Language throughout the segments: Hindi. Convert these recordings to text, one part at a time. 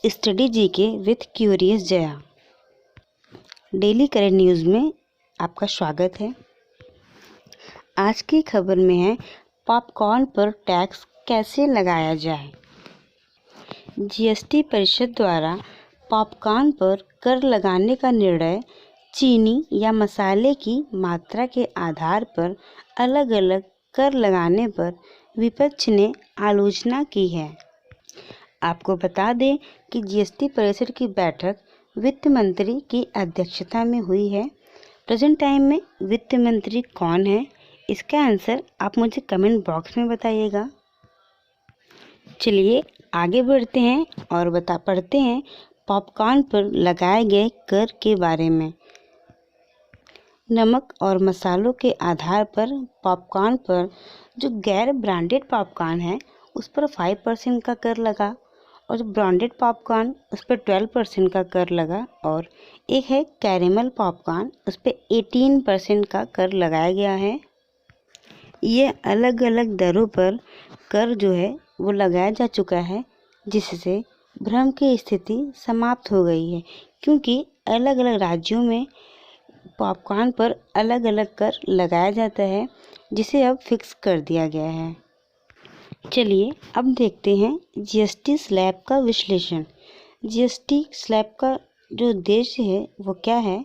Study GK with curious Jaya. Daily current news में आपका स्वागत है। आज की खबर में है पॉपकॉर्न पर टैक्स कैसे लगाया जाए। जीएसटी परिषद द्वारा पॉपकॉर्न पर कर लगाने का निर्णय चीनी या मसाले की मात्रा के आधार पर अलग अलग कर लगाने पर विपक्ष ने आलोचना की है। आपको बता दें कि जीएसटी परिषद की बैठक वित्त मंत्री की अध्यक्षता में हुई है। प्रेजेंट टाइम में वित्त मंत्री कौन है, इसका आंसर आप मुझे कमेंट बॉक्स में बताइएगा। चलिए आगे बढ़ते हैं और पढ़ते हैं पॉपकॉर्न पर लगाए गए कर के बारे में। नमक और मसालों के आधार पर पॉपकॉर्न पर जो गैर ब्रांडेड पॉपकॉर्न है उस पर 5% का कर लगा और जो ब्रांडेड पॉपकॉर्न उस पर 12% का कर लगा और एक है कैरेमल पॉपकॉर्न उस पर 18% का कर लगाया गया है। ये अलग अलग दरों पर कर जो है वो लगाया जा चुका है, जिससे भ्रम की स्थिति समाप्त हो गई है, क्योंकि अलग अलग राज्यों में पॉपकॉर्न पर अलग अलग कर लगाया जाता है, जिसे अब फिक्स कर दिया गया है। चलिए अब देखते हैं जीएसटी स्लैब का विश्लेषण। जीएसटी स्लैब का जो उद्देश्य है वो क्या है?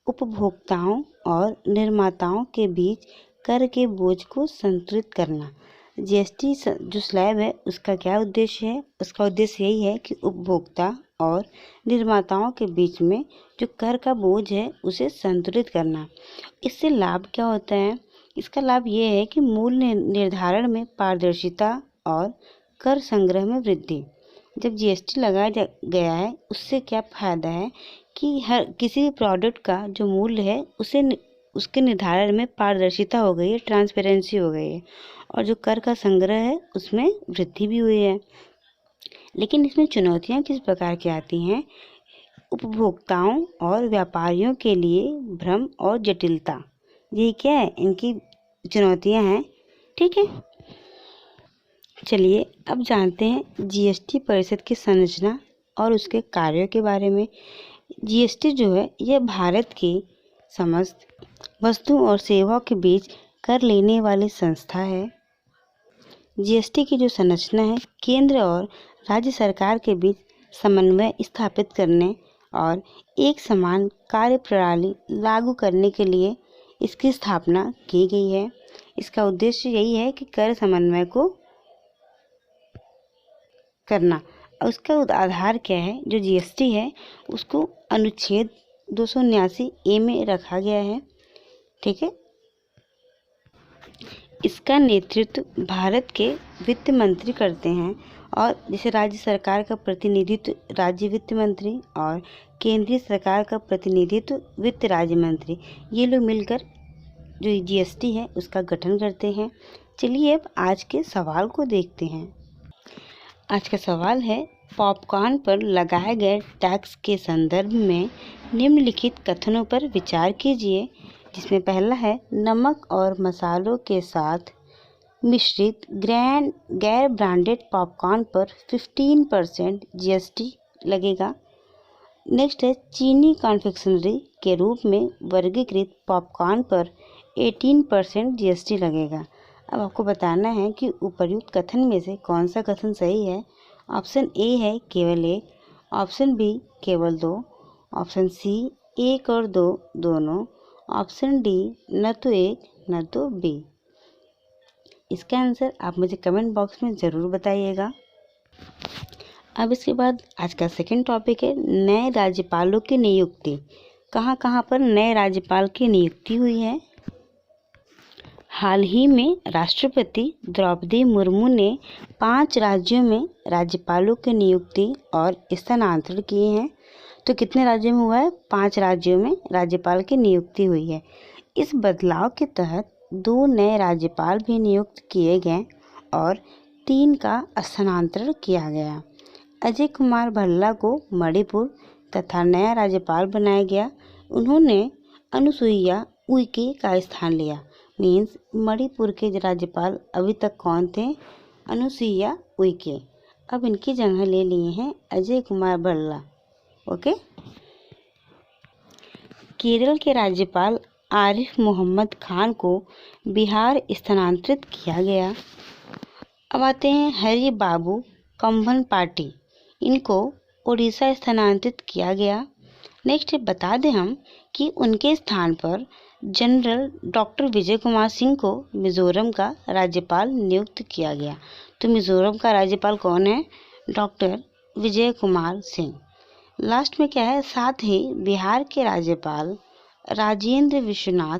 उपभोक्ताओं और निर्माताओं के बीच कर के बोझ को संतुलित करना। जीएसटी जो स्लैब है उसका क्या उद्देश्य है? उसका उद्देश्य यही है कि उपभोक्ता और निर्माताओं के बीच में जो कर का बोझ है उसे संतुलित करना। इससे लाभ क्या होता है? इसका लाभ ये है कि मूल्य निर्धारण में पारदर्शिता और कर संग्रह में वृद्धि। जब जीएसटी लगाया गया है उससे क्या फ़ायदा है कि हर किसी भी प्रोडक्ट का जो मूल्य है उसके निर्धारण में पारदर्शिता हो गई है, ट्रांसपेरेंसी हो गई है और जो कर का संग्रह है उसमें वृद्धि भी हुई है। लेकिन इसमें चुनौतियाँ किस प्रकार की आती हैं? उपभोक्ताओं और व्यापारियों के लिए भ्रम और जटिलता, ये क्या है? इनकी चुनौतियाँ हैं। ठीक है, चलिए अब जानते हैं जीएसटी परिषद की संरचना और उसके कार्यों के बारे में। जीएसटी जो है यह भारत की समस्त वस्तुओं और सेवाओं के बीच कर लेने वाली संस्था है। जीएसटी की जो संरचना है केंद्र और राज्य सरकार के बीच समन्वय स्थापित करने और एक समान कार्य प्रणाली लागू करने के लिए इसकी स्थापना की गई है। इसका उद्देश्य यही है कि कर समन्वय को करना। और उसका आधार क्या है? जो जीएसटी है उसको अनुच्छेद 279A में रखा गया है। ठीक है, इसका नेतृत्व भारत के वित्त मंत्री करते हैं और जैसे राज्य सरकार का प्रतिनिधित्व राज्य वित्त मंत्री और केंद्रीय सरकार का प्रतिनिधित्व वित्त राज्य मंत्री, ये लोग मिलकर जो जीएसटी है उसका गठन करते हैं। चलिए अब आज के सवाल को देखते हैं। आज का सवाल है पॉपकॉर्न पर लगाए गए टैक्स के संदर्भ में निम्नलिखित कथनों पर विचार कीजिए, जिसमें पहला है नमक और मसालों के साथ मिश्रित गैर ब्रांडेड पॉपकॉर्न पर 15% जीएसटी लगेगा। नेक्स्ट है चीनी कॉन्फेक्शनरी के रूप में वर्गीकृत पॉपकॉर्न पर 18% जीएसटी लगेगा। अब आपको बताना है कि उपर्युक्त कथन में से कौन सा कथन सही है। ऑप्शन ए है केवल 1, ऑप्शन बी केवल 2, ऑप्शन सी 1 और 2 दोनों, ऑप्शन डी न तो 1 न तो बी। इसका आंसर आप मुझे कमेंट बॉक्स में ज़रूर बताइएगा। अब इसके बाद आज का सेकंड टॉपिक है नए राज्यपालों की नियुक्ति। कहाँ कहाँ पर नए राज्यपाल की नियुक्ति हुई है? हाल ही में राष्ट्रपति द्रौपदी मुर्मू ने 5 राज्यों में राज्यपालों की नियुक्ति और स्थानांतरण किए हैं। तो कितने राज्यों में हुआ है? 5 राज्यों में राज्यपाल की नियुक्ति हुई है। इस बदलाव के तहत 2 नए राज्यपाल भी नियुक्त किए गए और 3 का स्थानांतरण किया गया। अजय कुमार भल्ला को मणिपुर तथा नया राज्यपाल बनाया गया। उन्होंने अनुसुईया उइके का स्थान लिया। मीन्स मणिपुर के राज्यपाल अभी तक कौन थे? अनुसुईया उइके। अब इनकी जगह ले लिए हैं अजय कुमार भल्ला। ओके। केरल के राज्यपाल आरिफ मोहम्मद खान को बिहार स्थानांतरित किया गया। अब आते हैं हरि बाबू कंभनपाटी, इनको उड़ीसा स्थानांतरित किया गया। नेक्स्ट बता दें हम कि उनके स्थान पर जनरल डॉक्टर विजय कुमार सिंह को मिजोरम का राज्यपाल नियुक्त किया गया। तो मिजोरम का राज्यपाल कौन है? डॉक्टर विजय कुमार सिंह। लास्ट में क्या है, साथ ही बिहार के राज्यपाल राजेंद्र विश्वनाथ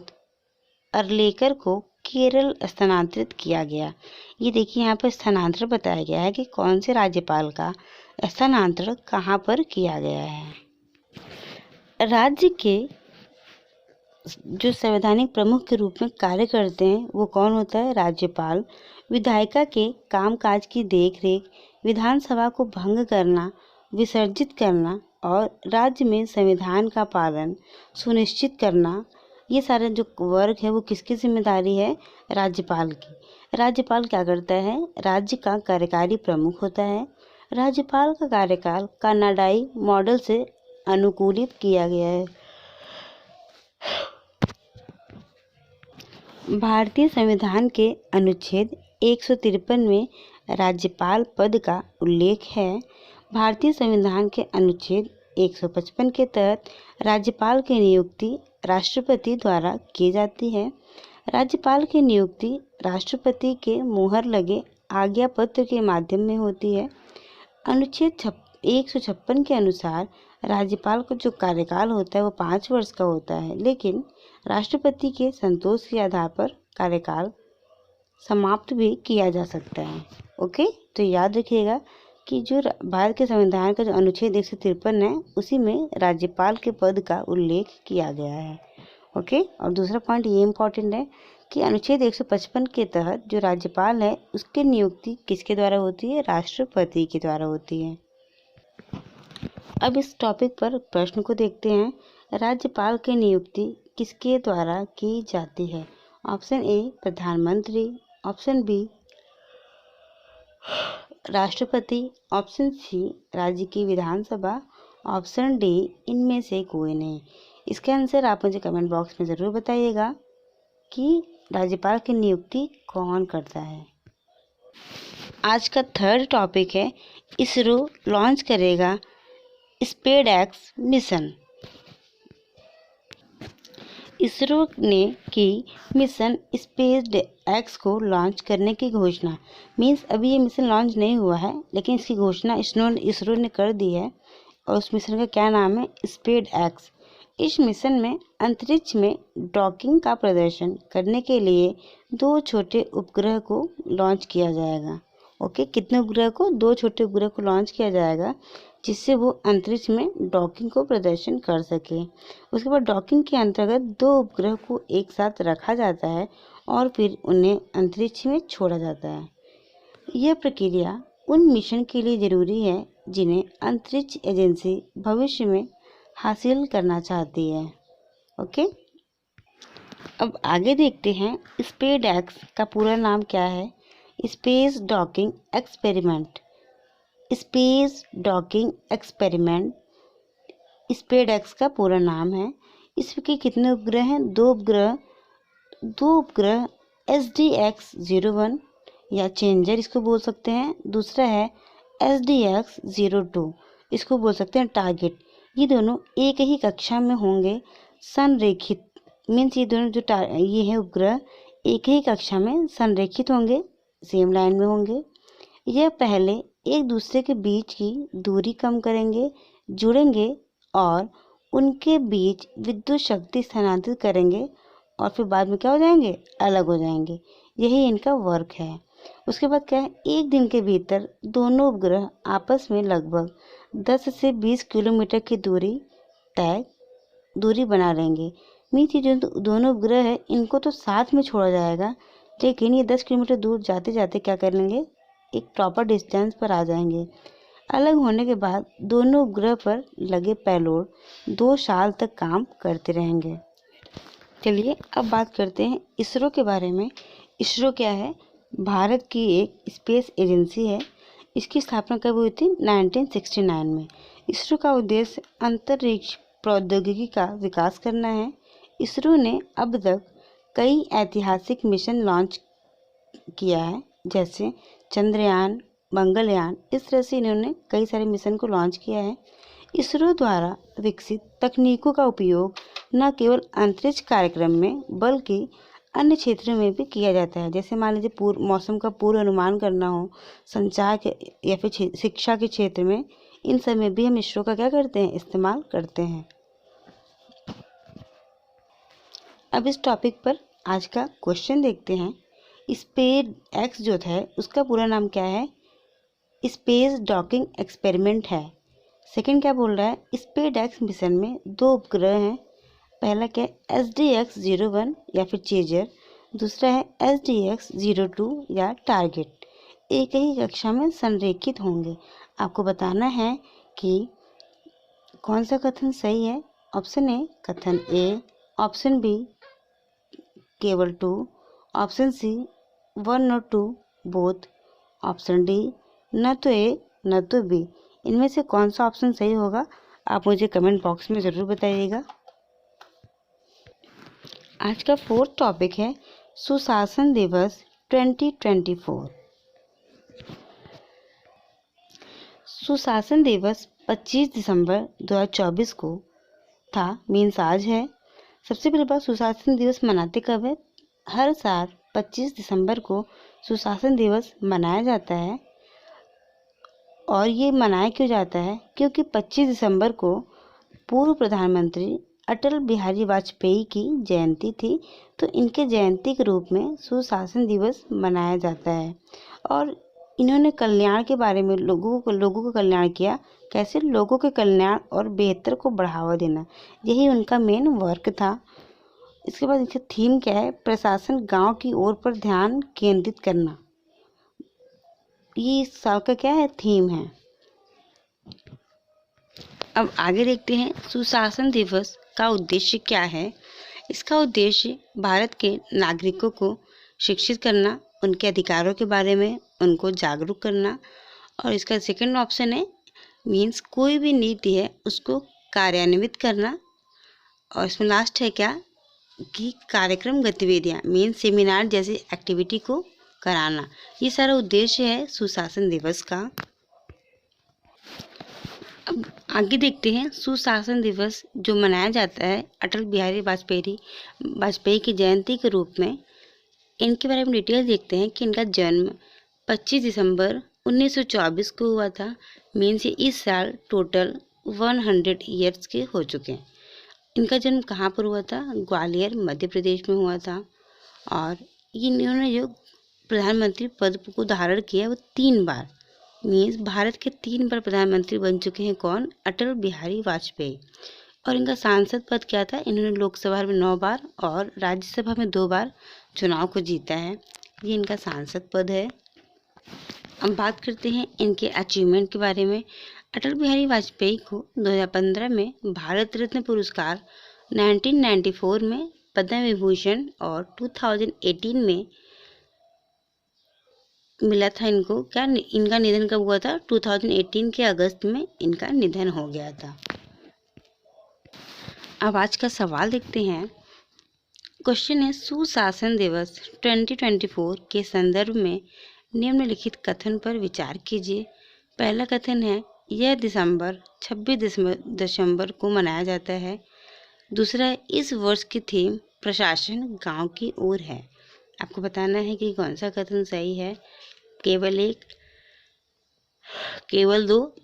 अर्लेकर को केरल स्थानांतरित किया गया। ये देखिए यहाँ पर स्थानांतरण बताया गया है कि कौन से राज्यपाल का स्थानांतरण कहाँ पर किया गया है। राज्य के जो संवैधानिक प्रमुख के रूप में कार्य करते हैं वो कौन होता है? राज्यपाल। विधायिका के कामकाज की देखरेख, विधानसभा को भंग करना, विसर्जित करना और राज्य में संविधान का पालन सुनिश्चित करना, ये सारे जो वर्ग है वो किसकी जिम्मेदारी है? राज्यपाल की। राज्यपाल क्या करता है? राज्य का कार्यकारी प्रमुख होता है। राज्यपाल का कार्यकाल कनाडाई मॉडल से अनुकूलित किया गया है। भारतीय संविधान के अनुच्छेद 153 में राज्यपाल पद का उल्लेख है। भारतीय संविधान के अनुच्छेद 155 के तहत राज्यपाल की नियुक्ति राष्ट्रपति द्वारा की जाती है। राज्यपाल की नियुक्ति राष्ट्रपति के मुहर लगे आज्ञा पत्र के माध्यम में होती है। अनुच्छेद 156 के अनुसार राज्यपाल का जो कार्यकाल होता है वो 5 वर्ष का होता है, लेकिन राष्ट्रपति के संतोष के आधार पर कार्यकाल समाप्त भी किया जा सकता है। ओके, तो याद रखिएगा कि जो भारत के संविधान का जो अनुच्छेद 153 है उसी में राज्यपाल के पद का उल्लेख किया गया है। ओके, और दूसरा पॉइंट ये इम्पोर्टेंट है कि अनुच्छेद 155 के तहत जो राज्यपाल है उसकी नियुक्ति किसके द्वारा होती है? राष्ट्रपति के द्वारा होती है। अब इस टॉपिक पर प्रश्न को देखते हैं। राज्यपाल की नियुक्ति किसके द्वारा की जाती है? ऑप्शन ए प्रधानमंत्री, ऑप्शन बी राष्ट्रपति, ऑप्शन सी राज्य की विधानसभा, ऑप्शन डी इनमें से कोई नहीं। इसका आंसर आप मुझे कमेंट बॉक्स में ज़रूर बताइएगा कि राज्यपाल की नियुक्ति कौन करता है। आज का थर्ड टॉपिक है इसरो लॉन्च करेगा स्पेसएक्स मिशन। इसरो ने की मिशन स्पेसएक्स को लॉन्च करने की घोषणा। मीन्स अभी ये मिशन लॉन्च नहीं हुआ है, लेकिन इसकी घोषणा इसरो ने कर दी है और उस मिशन का क्या नाम है? स्पेसएक्स। इस मिशन में अंतरिक्ष में डॉकिंग का प्रदर्शन करने के लिए 2 छोटे उपग्रह को लॉन्च किया जाएगा। ओके, कितने उपग्रह को? 2 छोटे उपग्रह को लॉन्च किया जाएगा जिससे वो अंतरिक्ष में डॉकिंग को प्रदर्शन कर सके। उसके बाद डॉकिंग के अंतर्गत 2 उपग्रह को एक साथ रखा जाता है और फिर उन्हें अंतरिक्ष में छोड़ा जाता है। यह प्रक्रिया उन मिशन के लिए ज़रूरी है जिन्हें अंतरिक्ष एजेंसी भविष्य में हासिल करना चाहती है। ओके, अब आगे देखते हैं स्पेसएक्स का पूरा नाम क्या है? Space docking experiment. Space docking experiment SpaceX का पूरा नाम है। इसके कितने उपग्रह हैं? 2 उपग्रह SDX-01 या चेंजर इसको बोल सकते हैं। दूसरा है SDX-02, इसको बोल सकते हैं टारगेट। ये दोनों एक ही कक्षा में होंगे। संरेखित मीन्स ये दोनों जो ये है उपग्रह एक ही कक्षा में संरेखित होंगे, सेम लाइन में होंगे। यह पहले एक दूसरे के बीच की दूरी कम करेंगे, जुड़ेंगे और उनके बीच विद्युत शक्ति स्थानांतरित करेंगे और फिर बाद में क्या हो जाएंगे? अलग हो जाएंगे। यही इनका वर्क है। उसके बाद क्या है? एक दिन के भीतर दोनों उपग्रह आपस में लगभग 10 से 20 किलोमीटर की दूरी बना लेंगे। मीन्स ये जो दोनों उपग्रह है इनको तो साथ में छोड़ा जाएगा, लेकिन ये 10 किलोमीटर दूर जाते जाते क्या कर लेंगे? एक प्रॉपर डिस्टेंस पर आ जाएंगे। अलग होने के बाद दोनों उपग्रह पर लगे पेलोड 2 साल तक काम करते रहेंगे। चलिए अब बात करते हैं इसरो के बारे में। इसरो क्या है? भारत की एक स्पेस एजेंसी है। इसकी स्थापना कब हुई थी? 1969 में। इसरो का उद्देश्य अंतरिक्ष प्रौद्योगिकी का विकास करना है। इसरो ने अब तक कई ऐतिहासिक मिशन लॉन्च किया है, जैसे चंद्रयान, मंगलयान। इस तरह से इन्होंने कई सारे मिशन को लॉन्च किया है। इसरो द्वारा विकसित तकनीकों का उपयोग न केवल अंतरिक्ष कार्यक्रम में बल्कि अन्य क्षेत्रों में भी किया जाता है। जैसे मान लीजिए मौसम का पूर्व अनुमान करना हो, संचार के या फिर शिक्षा के क्षेत्र में, इन सब में भी हम इसरो का क्या करते हैं? इस्तेमाल करते हैं। अब इस टॉपिक पर आज का क्वेश्चन देखते हैं। स्पेस एक्स जो है उसका पूरा नाम क्या है? स्पेस डॉकिंग एक्सपेरिमेंट है। सेकंड क्या बोल रहा है? स्पेस एक्स मिशन में 2 उपग्रह हैं। पहला क्या है? SDX-01 या फिर चेजर। दूसरा है SDX-02 या टारगेट। एक ही कक्षा में संरेखित होंगे। आपको बताना है कि कौन सा कथन सही है। ऑप्शन ए कथन ए, ऑप्शन बी केवल 2, ऑप्शन सी 1 और 2 बोथ, ऑप्शन डी न तो ए न तो बी। इनमें से कौन सा ऑप्शन सही होगा आप मुझे कमेंट बॉक्स में ज़रूर बताइएगा। आज का 4th टॉपिक है सुशासन दिवस 2024। सुशासन दिवस 25 दिसंबर 2024 को था, मीन्स आज है। सबसे पहली बात, सुशासन दिवस मनाते कब है? हर साल 25 दिसंबर को सुशासन दिवस मनाया जाता है। और ये मनाया क्यों जाता है? क्योंकि 25 दिसंबर को पूर्व प्रधानमंत्री अटल बिहारी वाजपेयी की जयंती थी, तो इनके जयंती के रूप में सुशासन दिवस मनाया जाता है। और इन्होंने कल्याण के बारे में लोगों को कल्याण किया। कैसे? लोगों के कल्याण और बेहतर को बढ़ावा देना, यही उनका मेन वर्क था। इसके बाद इसका थीम क्या है? प्रशासन गांव की ओर पर ध्यान केंद्रित करना। ये इस साल का क्या है? थीम है। अब आगे देखते हैं सुशासन दिवस का उद्देश्य क्या है। इसका उद्देश्य भारत के नागरिकों को शिक्षित करना, उनके अधिकारों के बारे में उनको जागरूक करना। और इसका सेकंड ऑप्शन है मीन्स कोई भी नीति है उसको कार्यान्वित करना। और इसमें लास्ट है क्या कि कार्यक्रम गतिविधियाँ मीन्स सेमिनार जैसी एक्टिविटी को कराना। ये सारा उद्देश्य है सुशासन दिवस का। अब आगे देखते हैं सुशासन दिवस जो मनाया जाता है अटल बिहारी वाजपेयी की जयंती के रूप में। इनके बारे में डिटेल देखते हैं कि इनका जन्म 25 दिसंबर 1924 को हुआ था। मीन्स इस साल टोटल 100 ईयर्स के हो चुके हैं। इनका जन्म कहाँ पर हुआ था? ग्वालियर मध्य प्रदेश में हुआ था। और इन्होंने जो प्रधानमंत्री पद को धारण किया वो 3 बार, मीन्स भारत के 3 बार प्रधानमंत्री बन चुके हैं। कौन? अटल बिहारी वाजपेयी। और इनका सांसद पद क्या था? इन्होंने लोकसभा में 9 बार और राज्यसभा में 2 बार चुनाव को जीता है। ये इनका सांसद पद है। अब बात करते हैं इनके अचीवमेंट के बारे में। अटल बिहारी वाजपेयी को 2015 में भारत रत्न पुरस्कार, 1994 में पद्म विभूषण और 2018 में मिला था इनको। क्या इनका निधन कब हुआ था? 2018 के अगस्त में इनका निधन हो गया था। अब आज का सवाल देखते हैं। क्वेश्चन है सुशासन दिवस 2024 के संदर्भ में निम्नलिखित कथन पर विचार कीजिए। पहला कथन है यह 26 दिसंबर को मनाया जाता है। दूसरा है इस वर्ष की थीम प्रशासन गांव की ओर है। आपको बताना है कि कौन सा कथन सही है। केवल एक, केवल दो,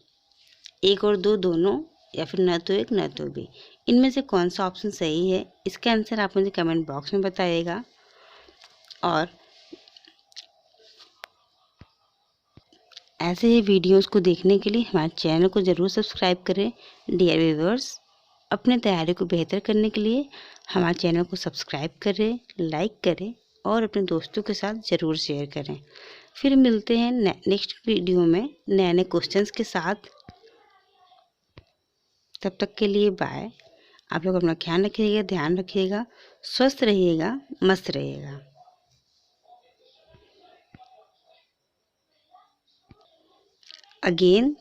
एक और दो दोनों, या फिर न तो एक न तो बी। इनमें से कौन सा ऑप्शन सही है? इसका आंसर आप मुझे कमेंट बॉक्स में बताइएगा। और ऐसे ही वीडियोस को देखने के लिए हमारे चैनल को ज़रूर सब्सक्राइब करें। डियर व्यूअर्स, अपने तैयारी को बेहतर करने के लिए हमारे चैनल को सब्सक्राइब करें, लाइक करें और अपने दोस्तों के साथ ज़रूर शेयर करें। फिर मिलते हैं नेक्स्ट वीडियो में नए नए क्वेश्चंस के साथ। तब तक के लिए बाय। आप लोग अपना ख्याल रखिएगा, ध्यान रखिएगा, स्वस्थ रहिएगा, मस्त रहिएगा। अगेन